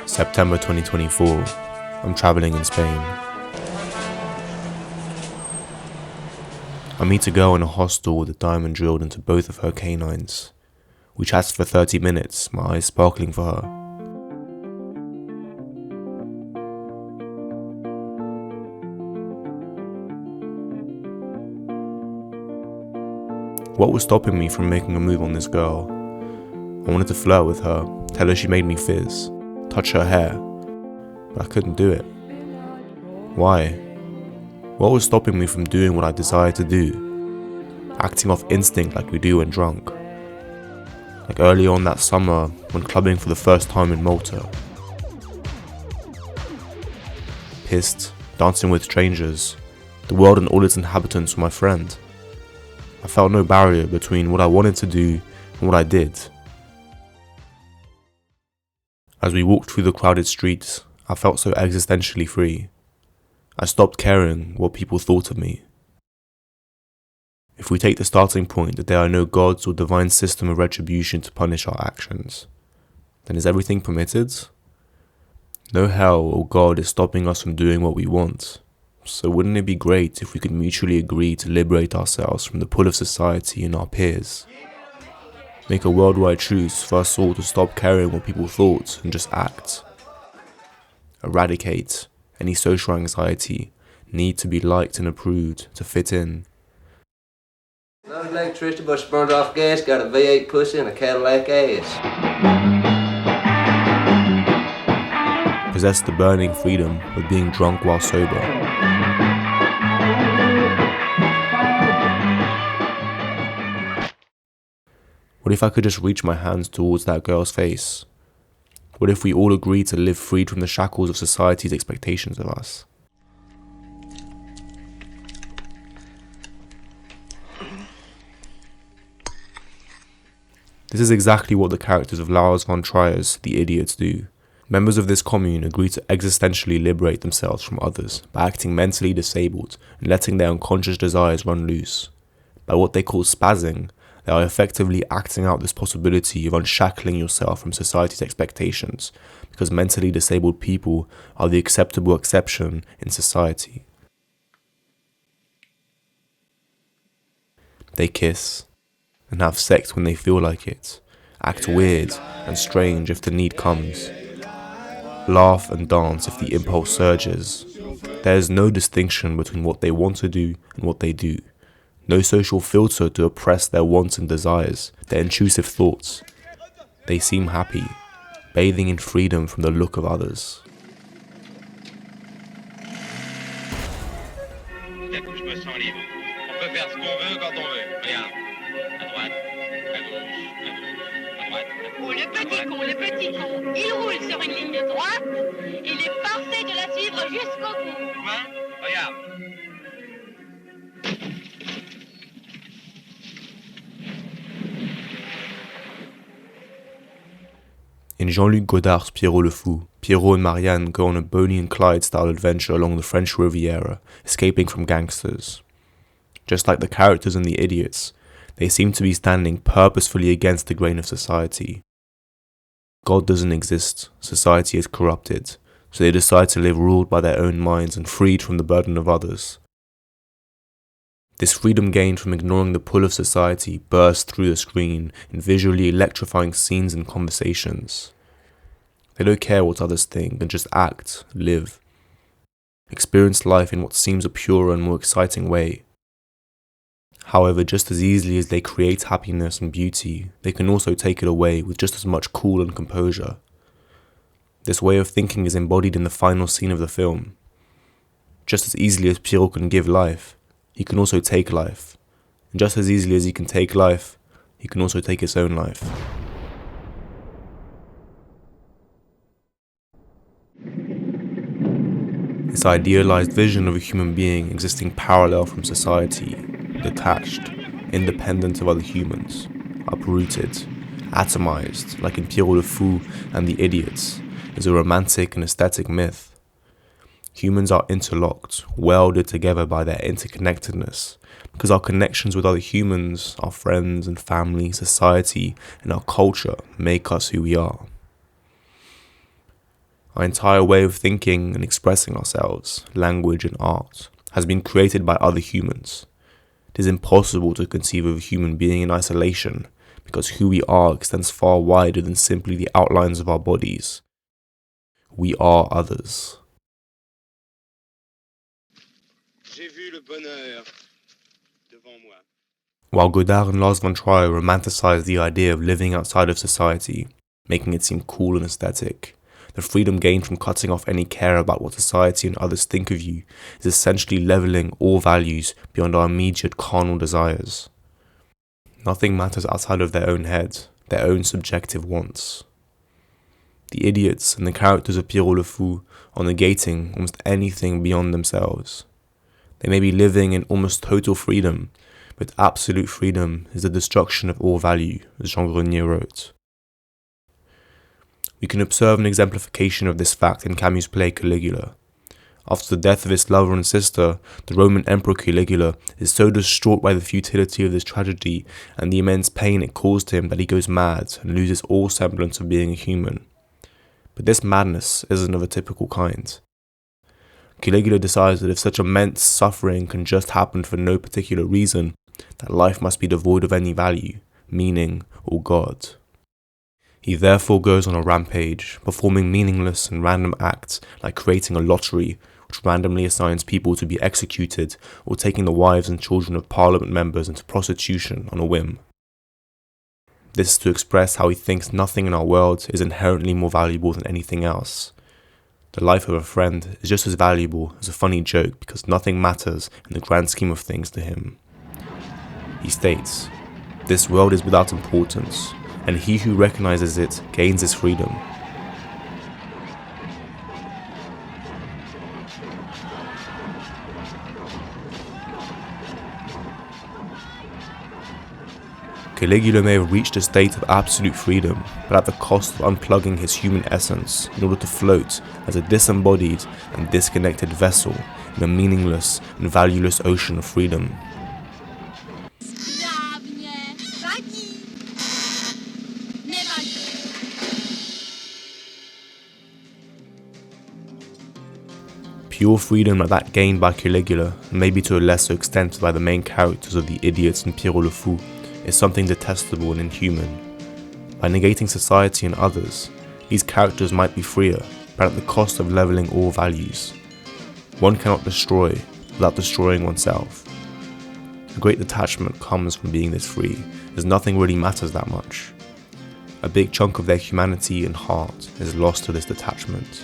September 2024. I'm traveling in Spain. I meet a girl in a hostel with a diamond drilled into both of her canines. We chatted for 30 minutes, my eyes sparkling for her. What was stopping me from making a move on this girl? I wanted to flirt with her, tell her she made me fizz, touch her hair, but I couldn't do it. Why? What was stopping me from doing what I desired to do? Acting off instinct like we do when drunk. Like early on that summer when clubbing for the first time in Malta. Pissed, dancing with strangers, the world and all its inhabitants were my friend. I felt no barrier between what I wanted to do and what I did. As we walked through the crowded streets, I felt so existentially free. I stopped caring what people thought of me. If we take the starting point that there are no gods or divine system of retribution to punish our actions, then is everything permitted? No hell or God is stopping us from doing what we want. So wouldn't it be great if we could mutually agree to liberate ourselves from the pull of society and our peers? Make a worldwide truce for us all to stop caring what people thought and just act. Eradicate any social anxiety, need to be liked and approved to fit in. No electricity but burned off gas, got a V8 pussy and a Cadillac ass. Possess the burning freedom of being drunk while sober. What if I could just reach my hands towards that girl's face? What if we all agreed to live freed from the shackles of society's expectations of us? This is exactly what the characters of Lars von Trier's The Idiots do. Members of this commune agree to existentially liberate themselves from others by acting mentally disabled and letting their unconscious desires run loose. By what they call spazzing, they are effectively acting out this possibility of unshackling yourself from society's expectations, because mentally disabled people are the acceptable exception in society. They kiss and have sex when they feel like it, act weird and strange if the need comes, laugh and dance if the impulse surges. There is no distinction between what they want to do and what they do. No social filter to oppress their wants and desires, their intrusive thoughts. They seem happy, bathing in freedom from the look of others. Le petit con, il roule sur une ligne droite, il est forcé de la suivre jusqu'au bout. Regarde. In Jean-Luc Godard's Pierrot le Fou, Pierrot and Marianne go on a Bonnie and Clyde-style adventure along the French Riviera, escaping from gangsters. Just like the characters in The Idiots, they seem to be standing purposefully against the grain of society. God doesn't exist, society is corrupted, so they decide to live ruled by their own minds and freed from the burden of others. This freedom gained from ignoring the pull of society bursts through the screen in visually electrifying scenes and conversations. They don't care what others think and just act, live. Experience life in what seems a purer and more exciting way. However, just as easily as they create happiness and beauty, they can also take it away with just as much cool and composure. This way of thinking is embodied in the final scene of the film. Just as easily as Pierrot can give life, he can also take life. And just as easily as he can take life, he can also take his own life. This idealized vision of a human being existing parallel from society, detached, independent of other humans, uprooted, atomized, like in Pierrot le Fou and The Idiots, is a romantic and aesthetic myth. Humans are interlocked, welded together by their interconnectedness, because our connections with other humans, our friends and family, society, and our culture make us who we are. Our entire way of thinking and expressing ourselves, language and art, has been created by other humans. It is impossible to conceive of a human being in isolation, because who we are extends far wider than simply the outlines of our bodies. We are others. J'ai vu le bonheur devant moi. While Godard and Lars von Trier romanticize the idea of living outside of society, making it seem cool and aesthetic, the freedom gained from cutting off any care about what society and others think of you is essentially levelling all values beyond our immediate carnal desires. Nothing matters outside of their own head, their own subjective wants. The idiots and the characters of Pierrot le Fou are negating almost anything beyond themselves. They may be living in almost total freedom, but absolute freedom is the destruction of all value, as Jean Grenier wrote. We can observe an exemplification of this fact in Camus' play Caligula. After the death of his lover and sister, the Roman Emperor Caligula is so distraught by the futility of this tragedy and the immense pain it caused him that he goes mad and loses all semblance of being a human. But this madness isn't of a typical kind. Caligula decides that if such immense suffering can just happen for no particular reason, that life must be devoid of any value, meaning, or God. He therefore goes on a rampage, performing meaningless and random acts like creating a lottery which randomly assigns people to be executed, or taking the wives and children of parliament members into prostitution on a whim. This is to express how he thinks nothing in our world is inherently more valuable than anything else. The life of a friend is just as valuable as a funny joke because nothing matters in the grand scheme of things to him. He states, "This world is without importance, and he who recognizes it gains his freedom." Caligula may have reached a state of absolute freedom, but at the cost of unplugging his human essence in order to float as a disembodied and disconnected vessel in a meaningless and valueless ocean of freedom. Pure freedom like that gained by Caligula, and maybe to a lesser extent by the main characters of the idiots in Pierrot le Fou, is something detestable and inhuman. By negating society and others, these characters might be freer, but at the cost of levelling all values. One cannot destroy without destroying oneself. A great detachment comes from being this free, as nothing really matters that much. A big chunk of their humanity and heart is lost to this detachment.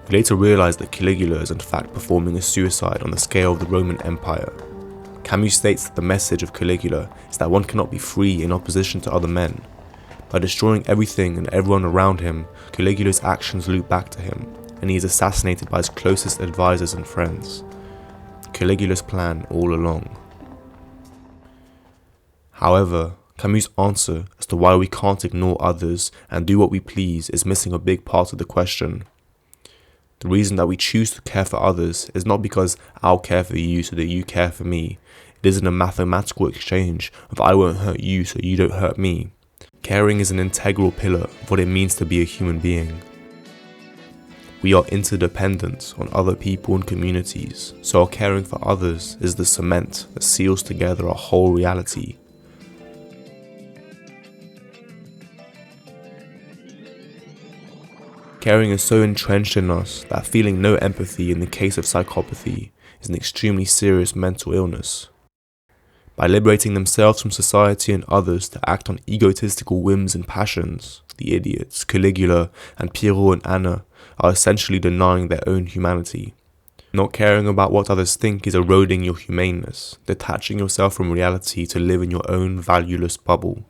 We later realize that Caligula is in fact performing a suicide on the scale of the Roman Empire. Camus states that the message of Caligula is that one cannot be free in opposition to other men. By destroying everything and everyone around him, Caligula's actions loop back to him, and he is assassinated by his closest advisors and friends. Caligula's plan all along. However, Camus' answer as to why we can't ignore others and do what we please is missing a big part of the question. The reason that we choose to care for others is not because I'll care for you so that you care for me. It isn't a mathematical exchange of I won't hurt you so you don't hurt me. Caring is an integral pillar of what it means to be a human being. We are interdependent on other people and communities, so our caring for others is the cement that seals together our whole reality. Caring is so entrenched in us that feeling no empathy in the case of psychopathy is an extremely serious mental illness. By liberating themselves from society and others to act on egotistical whims and passions, the idiots, Caligula, and Pierrot and Anna are essentially denying their own humanity. Not caring about what others think is eroding your humaneness, detaching yourself from reality to live in your own valueless bubble.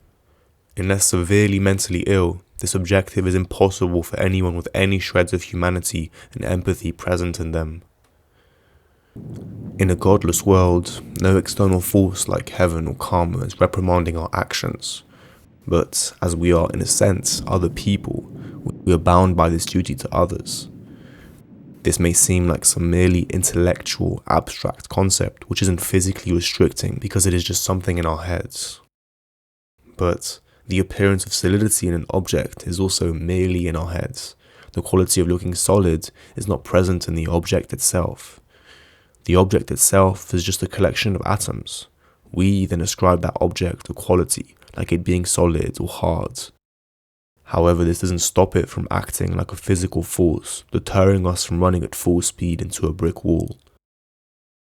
Unless severely mentally ill, this objective is impossible for anyone with any shreds of humanity and empathy present in them. In a godless world, no external force like heaven or karma is reprimanding our actions. But as we are, in a sense, other people, we are bound by this duty to others. This may seem like some merely intellectual, abstract concept which isn't physically restricting because it is just something in our heads. But The appearance of solidity in an object is also merely in our heads. The quality of looking solid is not present in the object itself. The object itself is just a collection of atoms. We then ascribe that object a quality, like it being solid or hard. However, this doesn't stop it from acting like a physical force, deterring us from running at full speed into a brick wall.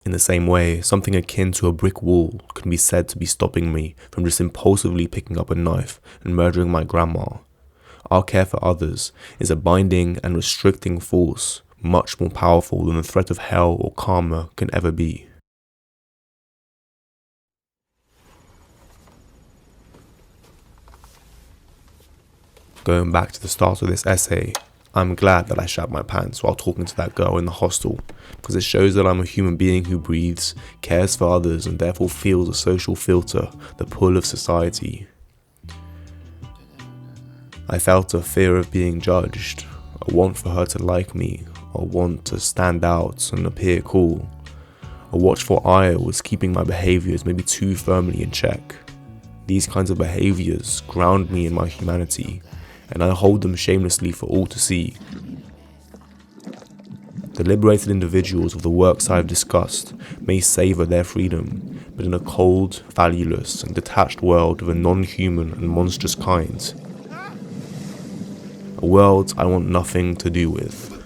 In the same way, something akin to a brick wall can be said to be stopping me from just impulsively picking up a knife and murdering my grandma. Our care for others is a binding and restricting force, much more powerful than the threat of hell or karma can ever be. Going back to the start of this essay, I'm glad that I shat my pants while talking to that girl in the hostel, because it shows that I'm a human being who breathes, cares for others, and therefore feels a social filter, the pull of society. I felt a fear of being judged, a want for her to like me, a want to stand out and appear cool. A watchful eye was keeping my behaviours maybe too firmly in check. These kinds of behaviours ground me in my humanity, and I hold them shamelessly for all to see. The liberated individuals of the works I have discussed may savour their freedom, but in a cold, valueless, and detached world of a non-human and monstrous kind. A world I want nothing to do with.